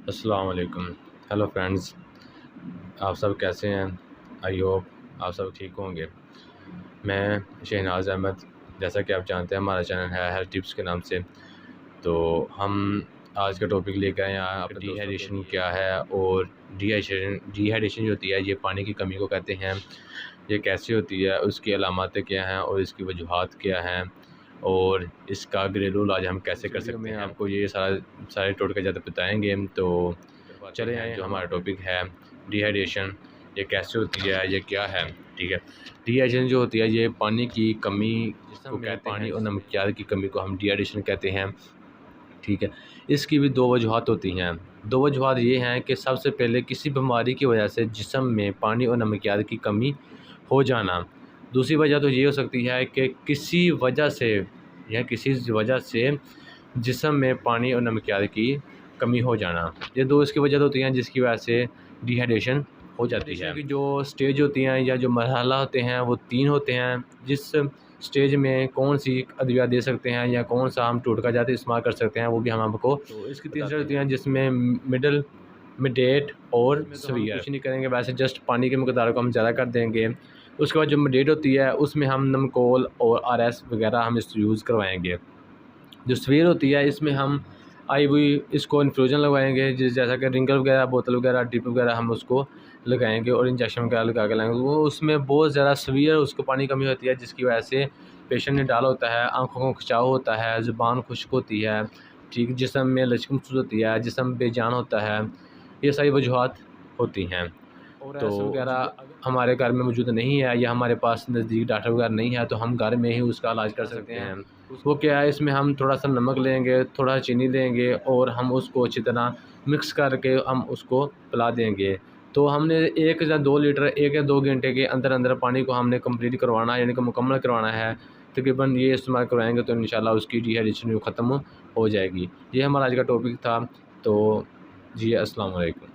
अस्सलाम वालेकुम। Hello friends, आप सब कैसे हैं? आई होप आप सब ठीक होंगे। मैं शहनाज अहमद, जैसा कि आप जानते हैं हमारा चैनल है हेल्थ टिप्स के नाम से। तो हम आज का टॉपिक लेकर आए हैं आप डिहाइड्रेशन क्या है, और डिहाइड्रेशन जो होती है ये पानी की कमी को कहते हैं। ये कैसे होती है, उसकी अलामतें क्या हैं और इसकी वजूहात क्या हैं, और इसका घरेलू इलाज हम कैसे कर सकते हैं। आपको ये सारे टोटके ज़्यादा बताएंगे। तो चले आए, जो हमारा टॉपिक है डिहाइड्रेशन, ये कैसे होती है, ये क्या है। ठीक है, डिहाइड्रेशन जो होती है ये पानी की कमी को कहते हैं। पानी और नमकियात की कमी को हम डिहाइड्रेशन कहते हैं। ठीक है, इसकी भी दो वजूहत होती हैं। दो वजूहत ये हैं कि सबसे पहले किसी बीमारी की वजह से जिस्म में पानी और नमकियात की कमी हो जाना। दूसरी वजह तो ये हो सकती है कि किसी वजह से जिस्म में पानी और नमकियात की कमी हो जाना। ये दो इसकी वजह होती हैं जिसकी वजह से डिहाइड्रेशन हो जाती है। जो स्टेज होती हैं या जो मरहला होते हैं वो तीन होते हैं। जिस स्टेज में कौन सी अद्विया दे सकते हैं या कौन सा हम टोटका जाते इस्तेमाल कर सकते हैं वो भी हम आपको तो इसकी तीन स्टेज होती हैं, जिसमें मिडल, मिडेट और सवीयर। कुछ नहीं करेंगे, वैसे जस्ट पानी की मकदार को हम ज़्यादा कर देंगे। उसके बाद जो मिडेट होती है उसमें हम नमकोल और आरएस वगैरह हम इस यूज़ करवाएंगे। जो सवीयर होती है इसमें हम आई हुई इसको इन्फ्यूजन लगवाएंगे, जैसा कि रिंगल वगैरह, बोतल वगैरह, टिप वगैरह हम उसको लगाएंगे और इंजेक्शन वगैरह लगा के लाएंगे। वो उसमें बहुत ज़्यादा सवीयर उसको पानी कमी होती है, जिसकी वजह से पेशेंट ने डाल होता है, आंखों को खिंचाव होता है, ज़ुबान खुश्क होती है, ठीक, जिस्म में लचक महसूस होती है, जिस्म बेजान होता है। ये सारी वजूहत होती हैं। तो वगैरह हमारे घर में मौजूद नहीं है या हमारे पास नज़दीक डॉक्टर वगैरह नहीं है तो हम घर में ही उसका इलाज कर सकते हैं। वो क्या है, इसमें हम थोड़ा सा नमक लेंगे, थोड़ा चीनी लेंगे और हम उसको अच्छी तरह मिक्स करके हम उसको पिला देंगे। तो हमने 1 या 2 लीटर 1 या 2 घंटे के अंदर अंदर पानी को हमने कंप्लीट करवाना है, यानी कि मुकम्मल करवाना है। तकरीबन ये इस्तेमाल करवाएंगे तो इंशाल्लाह उसकी डिहाइड्रेशन ख़त्म हो जाएगी। ये हमारा आज का टॉपिक था। तो जी अस्सलाम वालेकुम।